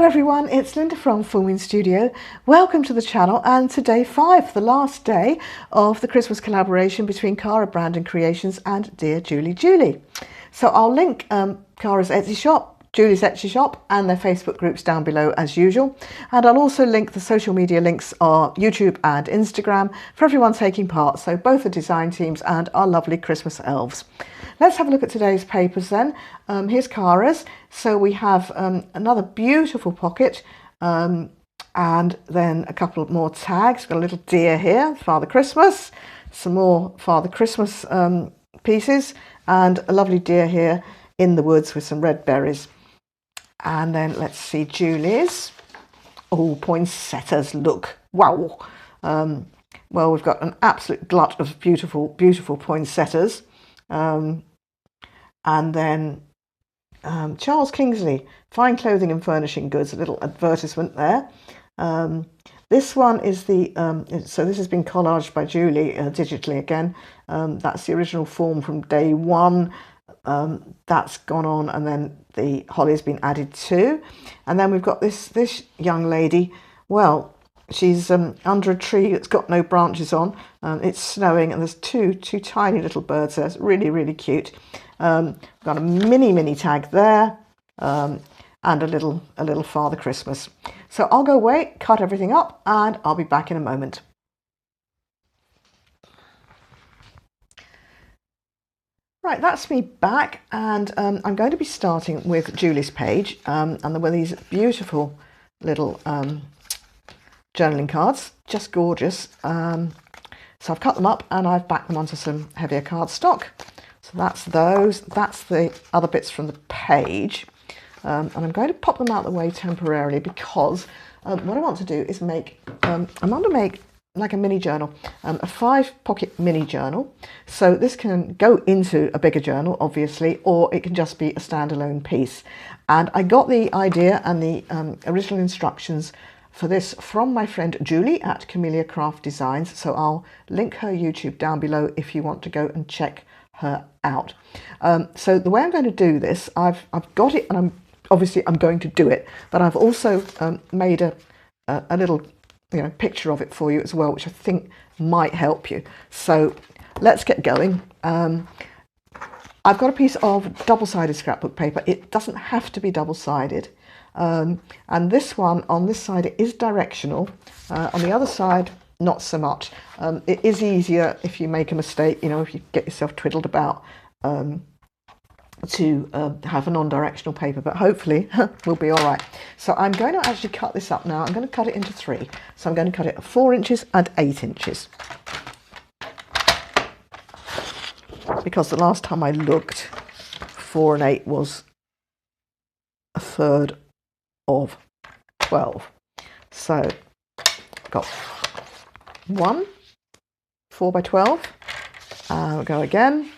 everyone, it's Linda from Full Moon Studio. Welcome to the channel and to day 5, the last day of the Christmas collaboration between Cara Brand and Creations and Dear Julie. So I'll link Cara's Etsy shop, Julie's Etsy shop and their Facebook groups down below as usual. And I'll also link the social media links are YouTube and Instagram for everyone taking part. So both the design teams and our lovely Christmas elves. Let's have a look at today's papers then. Here's Cara's. So we have another beautiful pocket and then a couple of more tags. We've got a little deer here, Father Christmas, some more Father Christmas pieces and a lovely deer here in the woods with some red berries. And then let's see Julie's. Oh, poinsettias, look. Wow. Well, we've got an absolute glut of beautiful, beautiful poinsettias. And then Charles Kingsley, Fine Clothing and Furnishing Goods, a little advertisement there. This one is the, so this has been collaged by Julie digitally again. That's the original form from day 1. That's gone on and then the holly has been added to. And then we've got this young lady. Well, she's under a tree that's got no branches on. It's snowing and there's two tiny little birds there. It's really, really cute. We've got a mini tag there and a little Father Christmas. So I'll go away, cut everything up, and I'll be back in a moment. Right, that's me back, and I'm going to be starting with Julie's page, and there were these beautiful little journaling cards, just gorgeous. So I've cut them up and I've backed them onto some heavier cardstock. So that's those. That's the other bits from the page. And I'm going to pop them out of the way temporarily because what I want to do is make, I want to make like a mini journal, a 5-pocket mini journal. So this can go into a bigger journal, obviously, or it can just be a standalone piece. And I got the idea and the original instructions for this from my friend Julie at Camellia Craft Designs. So I'll link her YouTube down below if you want to go and check her out. So the way I'm going to do this, I've got it, and I'm going to do it, but I've also made a little picture of it for you as well, which I think might help you. So let's get going. I've got a piece of double-sided scrapbook paper. It doesn't have to be double-sided. And this one on this side, it is directional. On the other side, not so much. It is easier if you make a mistake, if you get yourself twiddled about, to have a non-directional paper, but hopefully we'll be all right. So I'm going to actually cut this up now. I'm going to cut it into 3. So I'm going to cut it at 4 inches and 8 inches. Because the last time I looked, 4 and 8 was a third of 12. So I've got 1 4 by 12. We'll go again.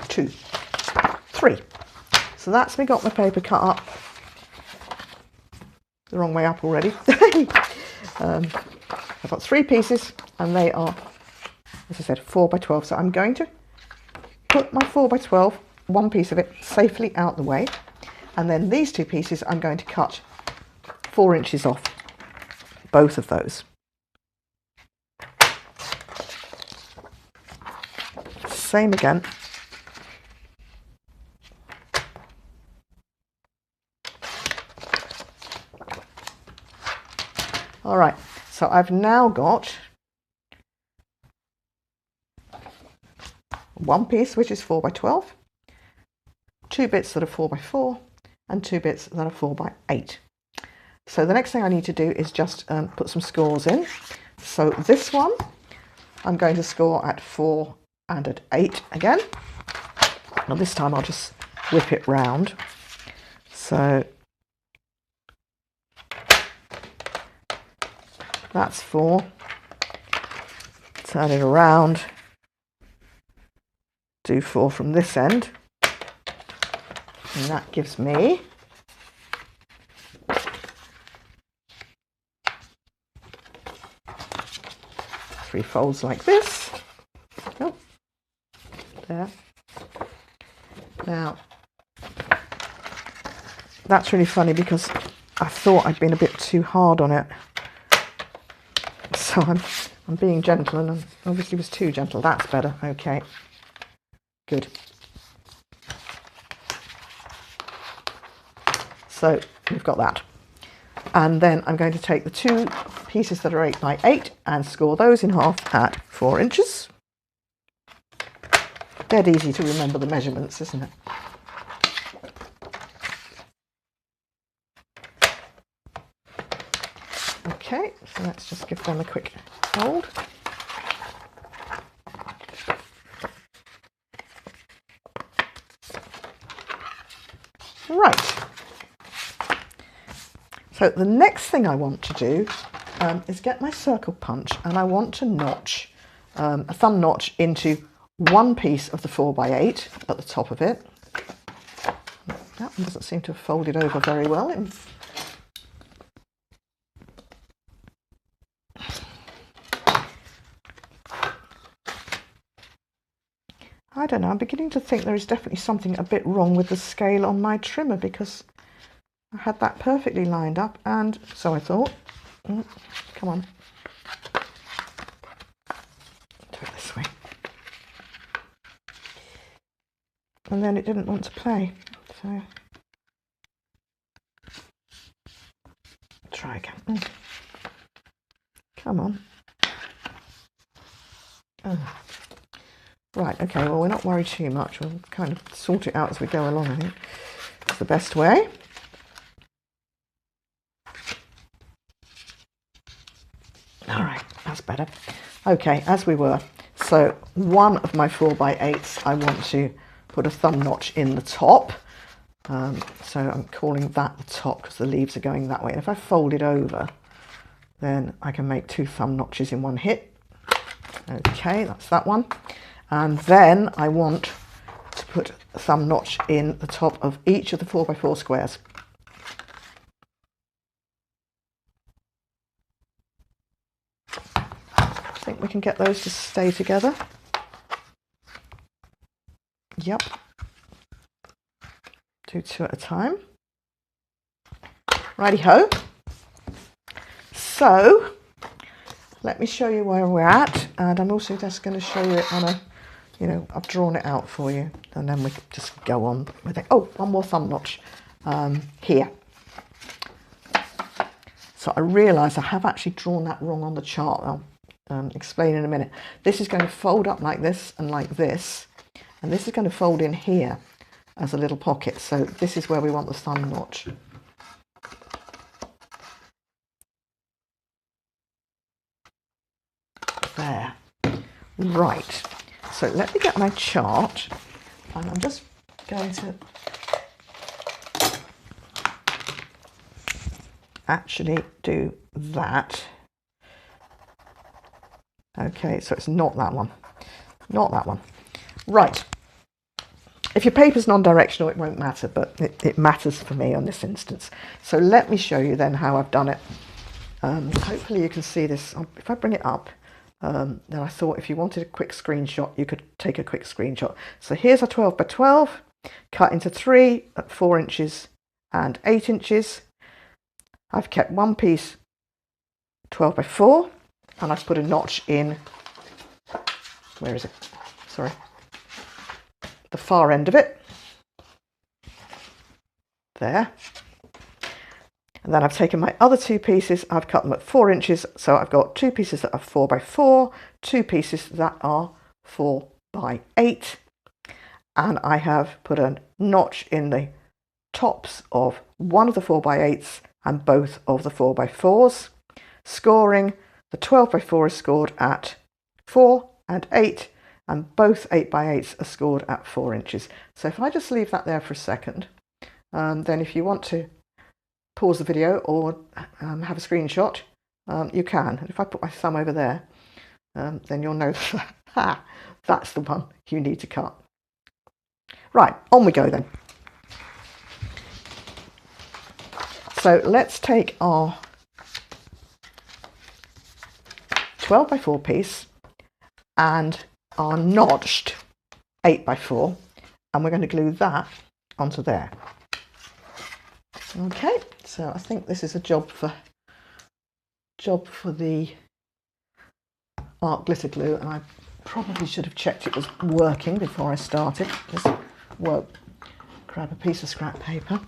2 3. So that's me got my paper cut up the wrong way up already. I've got 3 pieces and they are, as I said, 4 by 12. So I'm going to put my 4 by 12, one piece of it, safely out the way, and then these 2 pieces I'm going to cut 4 inches off, both of those. Same again. All right, so I've now got 1 piece which is 4 by 12, 2 bits that are 4 by 4, and 2 bits that are 4 by 8. So the next thing I need to do is just put some scores in. So this one, I'm going to score at 4 and at 8 again. Now this time I'll just whip it round. So that's 4. Turn it around. Do 4 from this end. And that gives me 3 folds like this. Oh, there. Now, that's really funny because I thought I'd been a bit too hard on it. So I'm being gentle, and I obviously was too gentle. That's better. Okay. Good. So we've got that. And then I'm going to take the two pieces that are 8 by 8 and score those in half at 4 inches. Dead easy to remember the measurements, isn't it? Okay, so let's just give them a quick fold. Right. So the next thing I want to do is get my circle punch, and I want to notch a thumb notch into one piece of the 4 by 8 at the top of it. That one doesn't seem to have folded over very well. I don't know, I'm beginning to think there is definitely something a bit wrong with the scale on my trimmer, because I had that perfectly lined up, and so I thought. Come on. Do it this way. And then it didn't want to play, so try again. Come on. Right, okay, well, we're not worried too much. We'll kind of sort it out as we go along, I think. It's the best way. All right, that's better. Okay, as we were. So one of my 4 by 8s, I want to put a thumb notch in the top. So I'm calling that the top because the leaves are going that way. And if I fold it over, then I can make 2 thumb notches in one hit. Okay, that's that one. And then I want to put a thumb notch in the top of each of the 4 by 4 squares. I think we can get those to stay together. Yep. Do 2 at a time. Righty-ho. So, let me show you where we're at, and I'm also just going to show you it on a, I've drawn it out for you, and then we can just go on with it. Oh, one more thumb notch here. So I realise I have actually drawn that wrong on the chart. I'll explain in a minute. This is going to fold up like this and like this, and this is going to fold in here as a little pocket. So this is where we want the thumb notch. There. Right. So let me get my chart, and I'm just going to actually do that. Okay, so it's not that one. Not that one. Right. If your paper's non-directional, it won't matter, but it matters for me on this instance. So let me show you then how I've done it. Hopefully you can see this. If I bring it up, then I thought if you wanted a quick screenshot, you could take a quick screenshot. So here's a 12 by 12, cut into 3 at 4 inches and 8 inches. I've kept one piece 12 by 4, and I've put a notch in, where is it? Sorry. The far end of it. There. And then I've taken my other 2 pieces, I've cut them at 4 inches, so I've got 2 pieces that are 4 by 4, 2 pieces that are 4 by 8, and I have put a notch in the tops of one of the 4 by 8s and both of the 4 by 4s. Scoring, the 12 by 4 is scored at 4 and 8, and both 8 by 8s are scored at 4 inches. So if I just leave that there for a second, then if you want to pause the video or have a screenshot, you can. And if I put my thumb over there, then you'll know that that's the one you need to cut. Right, on we go then. So let's take our 12 by 4 piece and our notched 8x4, and we're going to glue that onto there. Okay, so I think this is a job for the art glitter glue, and I probably should have checked it was working before I started. Just grab a piece of scrap paper.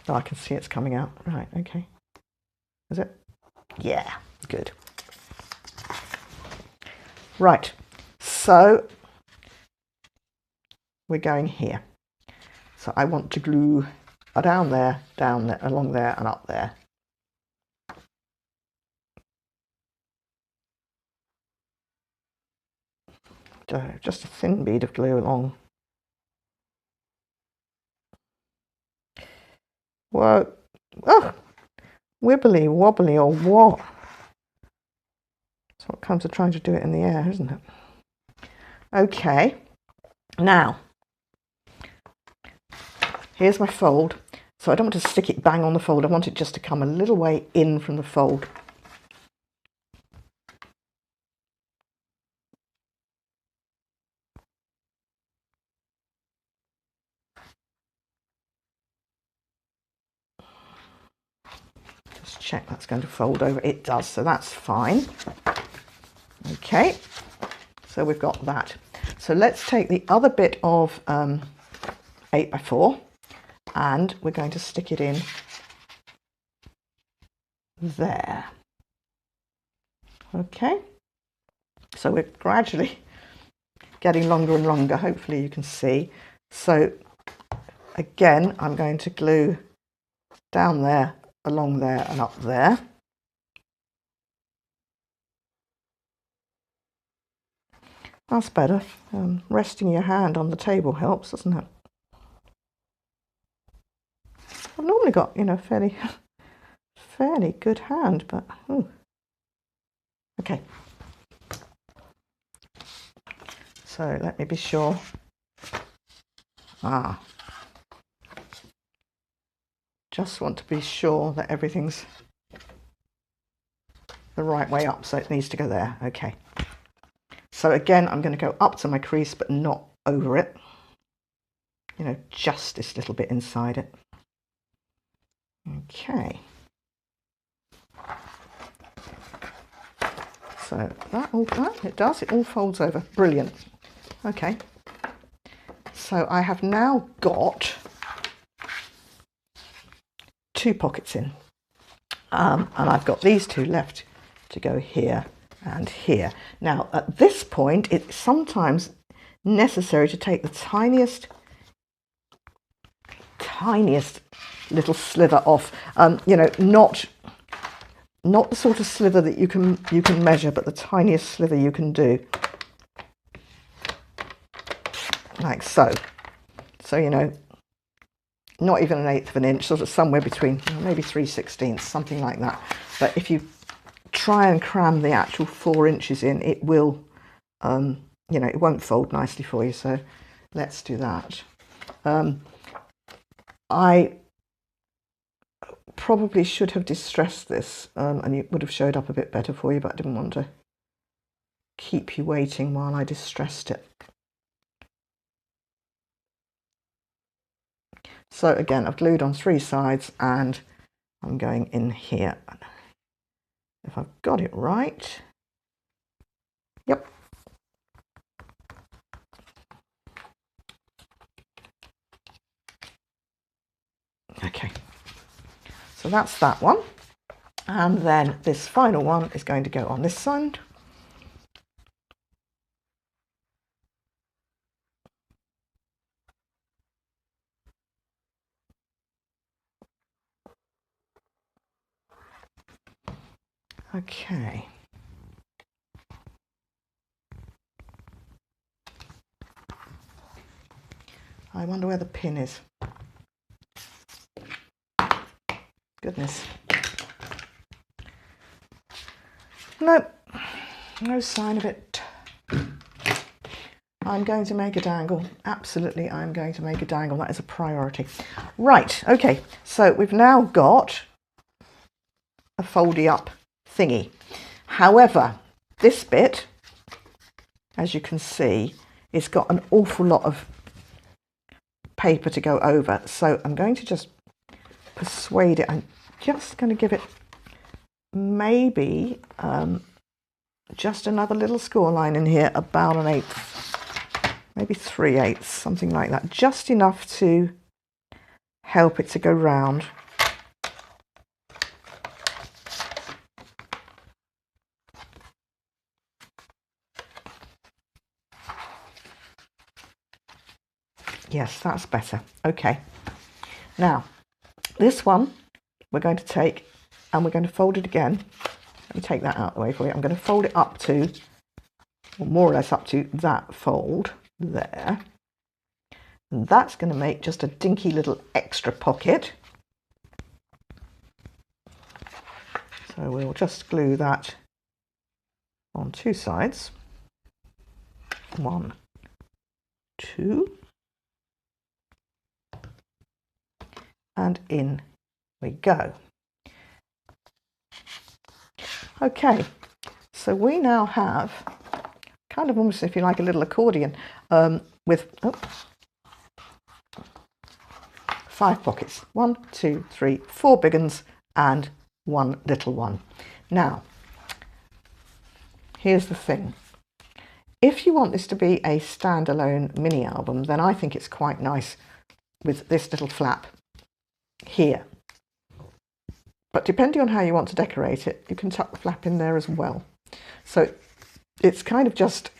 Oh, I can see it's coming out. Right, okay. Is it? Yeah, good. Right, so we're going here. So I want to glue down there, along there, and up there. Just a thin bead of glue along. Whoa. Oh, wibbly wobbly or what? That's what comes to trying to do it in the air, isn't it? Okay, now here's my fold. So I don't want to stick it bang on the fold. I want it just to come a little way in from the fold. Just check that's going to fold over. It does, so that's fine. Okay, so we've got that. So let's take the other bit of 8x4 and we're going to stick it in there. Okay, so we're gradually getting longer and longer, hopefully you can see. So again, I'm going to glue down there, along there and up there. That's better. Resting your hand on the table helps, doesn't it? I've normally got, you know, fairly good hand, but okay. So let me be sure. Just want to be sure that everything's the right way up, so it needs to go there. Okay. So again, I'm going to go up to my crease, but not over it. You know, just this little bit inside it. Okay. So that all, it does, it all folds over. Brilliant. Okay. So I have now got 2 pockets in. And I've got these 2 left to go here and here. Now, at this point, it's sometimes necessary to take the tiniest little sliver off. You know, not the sort of sliver that you can measure, but the tiniest sliver you can do, like so. So, you know, not even 1/8 of an inch, sort of somewhere between, maybe 3/16, something like that. But if you try and cram the actual 4 inches in, it will, you know, it won't fold nicely for you. So let's do that. I probably should have distressed this, and it would have showed up a bit better for you, but I didn't want to keep you waiting while I distressed it. So again, I've glued on 3 sides and I'm going in here. If I've got it right. Yep. Okay. So that's that one. And then this final one is going to go on this side. Okay. I wonder where the pin is. Goodness. Nope, no sign of it. I'm going to make a dangle. Absolutely, I'm going to make a dangle. That is a priority. Right, okay, so we've now got a foldy up thingy. However, this bit, as you can see, it's got an awful lot of paper to go over. So I'm going to just persuade it. I'm just going to give it maybe just another little score line in here, about 1/8, maybe 3/8, something like that. Just enough to help it to go round. Yes, that's better. Okay. Now, this one we're going to take and we're going to fold it again. Let me take that out of the way for you. I'm going to fold it up to, or more or less up to that fold there. And that's going to make just a dinky little extra pocket. So we'll just glue that on 2 sides. 1, 2. And in we go. Okay, so we now have kind of almost, if you like, a little accordion with 5 pockets. 1, 2, 3, 4 big ones and 1 little one. Now, here's the thing. If you want this to be a standalone mini album, then I think it's quite nice with this little flap here. But depending on how you want to decorate it, you can tuck the flap in there as well. So it's kind of just,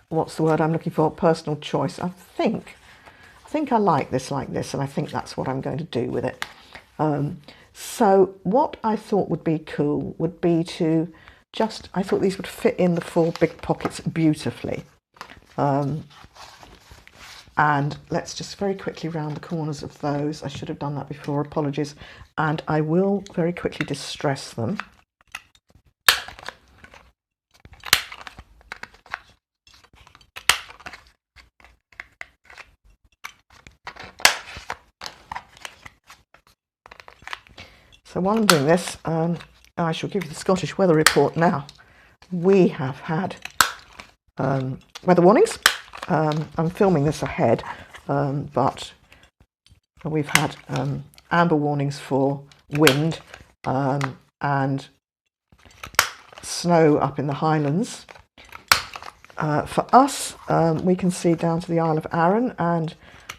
what's the word I'm looking for? Personal choice. I think I like this, and I think that's what I'm going to do with it. So what I thought would be cool would be to just, I thought these would fit in the 4 big pockets beautifully. And let's just very quickly round the corners of those. I should have done that before, apologies. And I will very quickly distress them. So while I'm doing this, I shall give you the Scottish weather report now. We have had weather warnings. I'm filming this ahead, but we've had amber warnings for wind and snow up in the Highlands. For us, we can see down to the Isle of Arran, and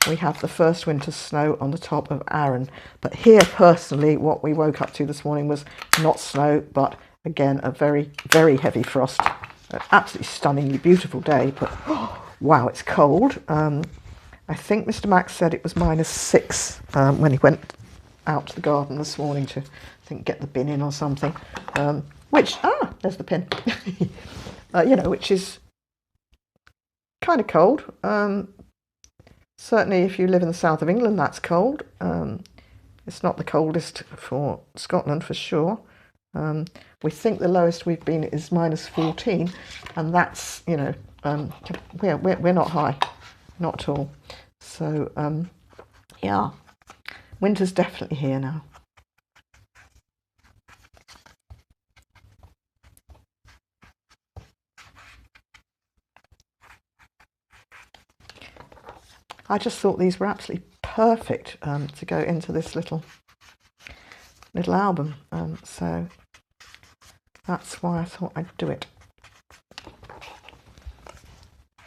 we have the first winter snow on the top of Arran. But here, personally, what we woke up to this morning was not snow, but again, a very, very heavy frost. An absolutely stunningly beautiful day, but wow, it's cold. I think Mr. Max said it was -6 when he went out to the garden this morning to, I think, get the bin in or something. There's the pin. Which is kind of cold. Certainly if you live in the south of England, that's cold. It's not the coldest for Scotland for sure. We think the lowest we've been is -14, and that's, we're not high, not at all. So yeah, winter's definitely here now. I just thought these were absolutely perfect to go into this little album, so that's why I thought I'd do it.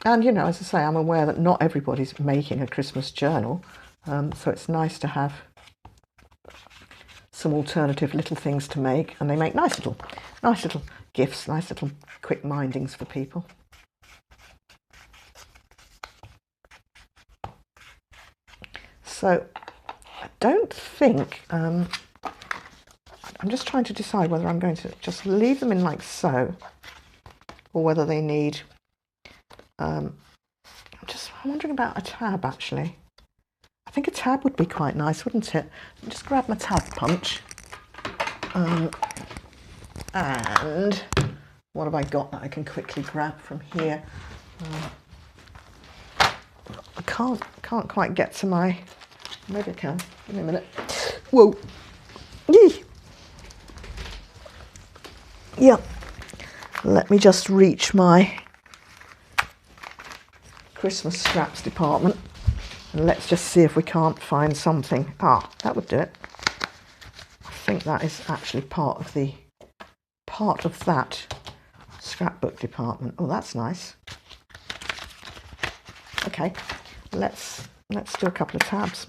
And as I say, I'm aware that not everybody's making a Christmas journal, so it's nice to have some alternative little things to make, and they make nice little gifts, nice little quick mindings for people. So I don't think, I'm just trying to decide whether I'm going to just leave them in like so, or whether they need, I'm wondering about a tab actually. I think a tab would be quite nice, wouldn't it? I'll just grab my tab punch. And what have I got that I can quickly grab from here? I can't quite get to my, maybe I can. Give me a minute. Whoa. Yee. Yeah, let me just reach my Christmas scraps department and let's just see if we can't find something. Ah, that would do it. I think that is actually part of that scrapbook department. Oh, that's nice. Okay, let's do a couple of tabs.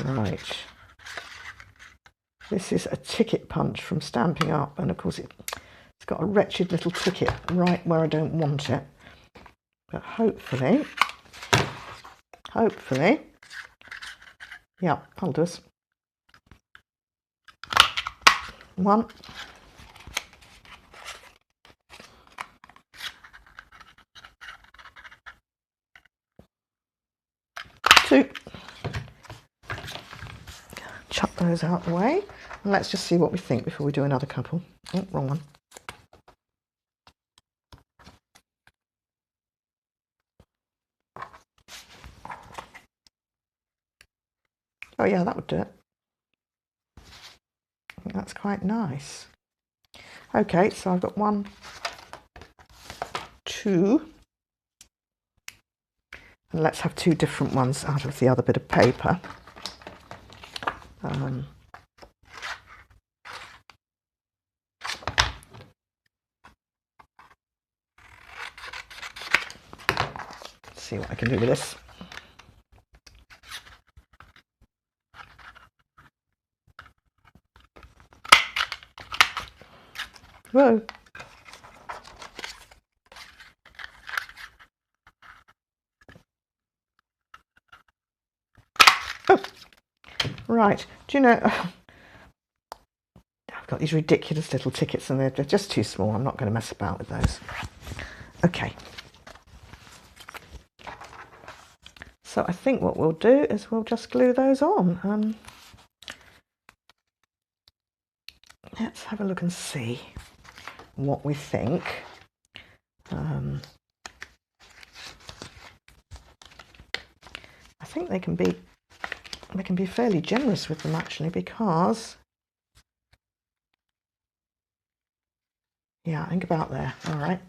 Right. This is a ticket punch from Stamping Up, and of course it's got a wretched little ticket right where I don't want it. But hopefully, yeah, that'll do us. 1, 2. Chuck those out the way, and let's just see what we think before we do another couple. Oh, wrong one. Oh yeah, that would do it. I think that's quite nice. Okay, so I've got 1, 2, and let's have 2 different ones out of the other bit of paper. See what I can do with this. Whoa. Oh. Right, do you know, I've got these ridiculous little tickets and they're just too small. I'm not going to mess about with those. Okay. So I think what we'll do is we'll just glue those on. Let's have a look and see what we think. I think they can be fairly generous with them actually, because yeah, I think about there. All right.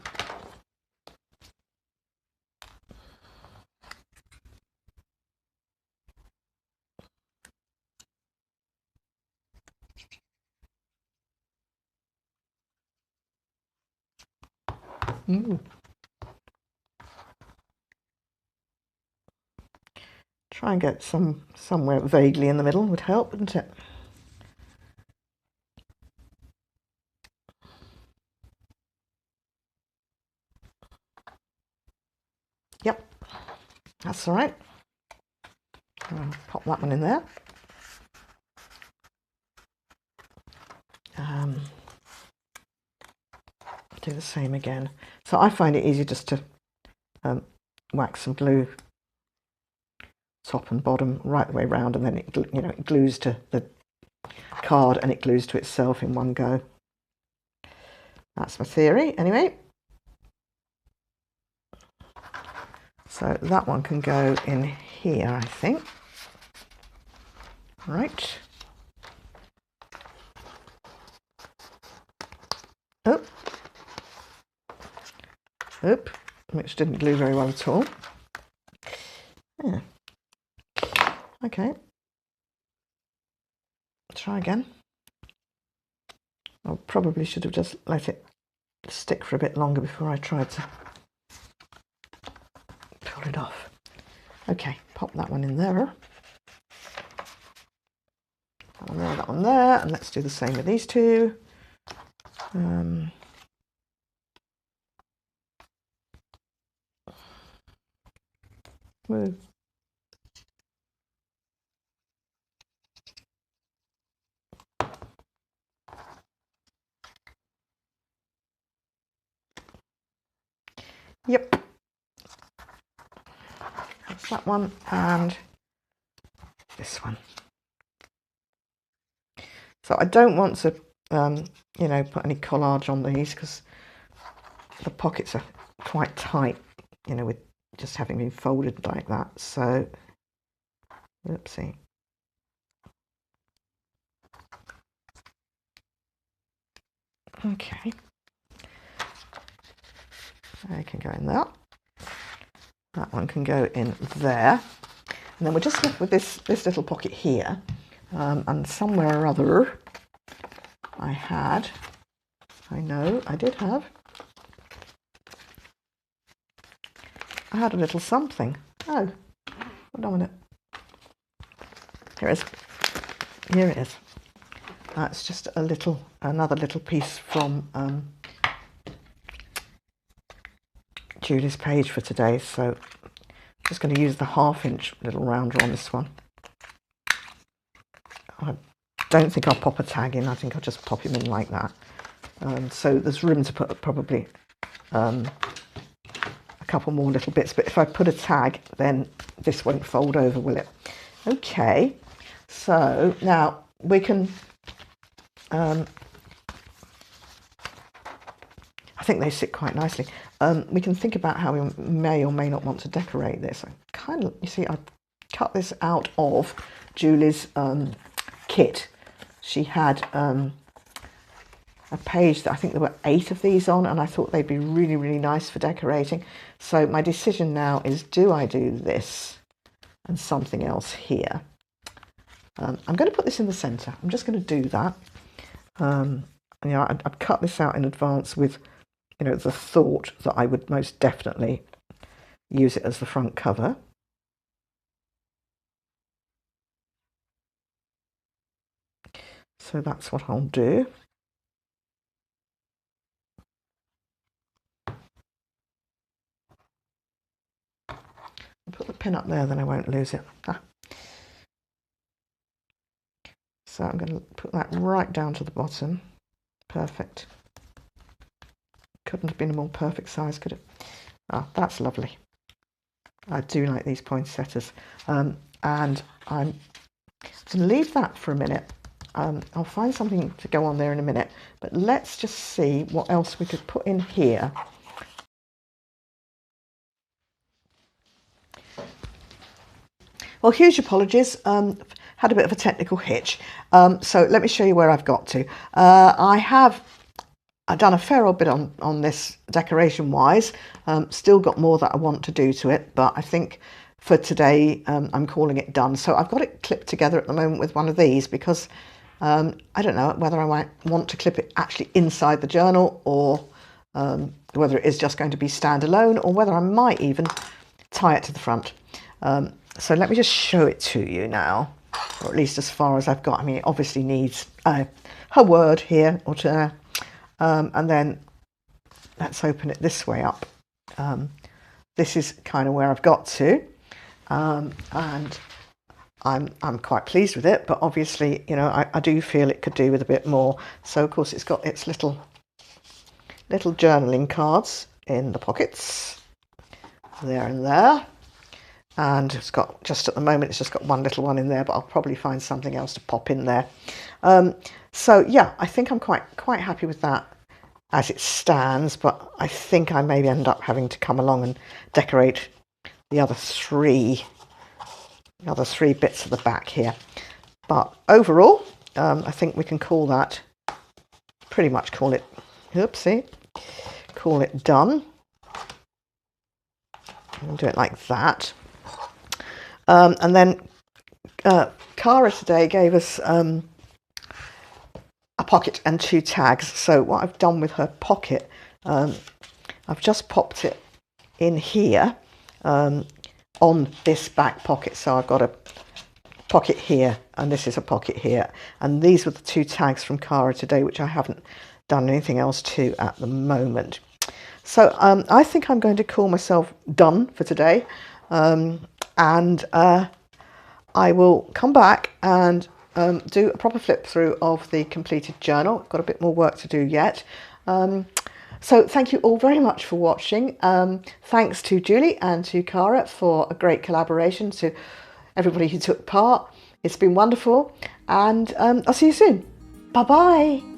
Try and get somewhere vaguely in the middle would help, wouldn't it? Yep, that's all right. I'll pop that one in there. Do the same again. So I find it easy just to wax some glue top and bottom right the way around, and then it glues to the card and it glues to itself in one go. That's my theory anyway. So that one can go in here, I think. Right. Oh. Oop, which didn't glue very well at all. Yeah. Okay. Try again. I probably should have just let it stick for a bit longer before I tried to pull it off. Okay, pop that one in there. That one there, that one there, and let's do the same with these two. Woo. Yep. That's that one and this one. So I don't want to, put any collage on these because the pockets are quite tight, with just having been folded like that. So, oopsie. Okay. They can go in there. That one can go in there. And then we're just left with this little pocket here. And somewhere or other, I had a little something. Oh, hold on a minute. Here it is. Here it is. That's just another little piece from Julie's page for today. So I'm just going to use the 1/2 inch little rounder on this one. I don't think I'll pop a tag in. I think I'll just pop him in like that. So there's room to put probably a couple more little bits. But if I put a tag, then this won't fold over, will it? Okay. So now we can... I think they sit quite nicely. We can think about how we may or may not want to decorate this. You see, I cut this out of Julie's kit. She had a page that I think there were 8 of these on, and I thought they'd be really, really nice for decorating. So my decision now is, do I do this and something else here? I'm going to put this in the centre. I'm just going to do that. I've cut this out in advance with, the thought that I would most definitely use it as the front cover. So that's what I'll do. I'll put the pin up there, then I won't lose it. So I'm going to put that right down to the bottom. Perfect. Couldn't have been a more perfect size, could it? That's lovely. I do like these poinsettias. And I'm going to leave that for a minute. I'll find something to go on there in a minute. But let's just see what else we could put in here. Well, huge apologies. Had a bit of a technical hitch. So let me show you where I've got to. I've done a fair old bit on this decoration wise. Still got more that I want to do to it, but I think for today I'm calling it done. So I've got it clipped together at the moment with one of these because I don't know whether I might want to clip it actually inside the journal, or whether it is just going to be standalone, or whether I might even tie it to the front. So let me just show it to you now, or at least as far as I've got. I mean, it obviously needs her word here or to, and then let's open it this way up. This is kind of where I've got to, and I'm quite pleased with it. But obviously, I do feel it could do with a bit more. So of course, it's got its little journaling cards in the pockets, there and there. And it's got, just at the moment, it's just got one little one in there, but I'll probably find something else to pop in there. So yeah, I think I'm quite happy with that as it stands, but I think I may end up having to come along and decorate the other three bits of the back here. But overall, I think we can call that, pretty much call it done. I'll do it like that. And then Cara today gave us a pocket and 2 tags. So what I've done with her pocket, I've just popped it in here on this back pocket. So I've got a pocket here, and this is a pocket here. And these were the 2 tags from Cara today, which I haven't done anything else to at the moment. So I think I'm going to call myself done for today. And I will come back and do a proper flip through of the completed journal. I've got a bit more work to do yet. So thank you all very much for watching. Thanks to Julie and to Cara for a great collaboration, to everybody who took part. It's been wonderful, and I'll see you soon. Bye bye.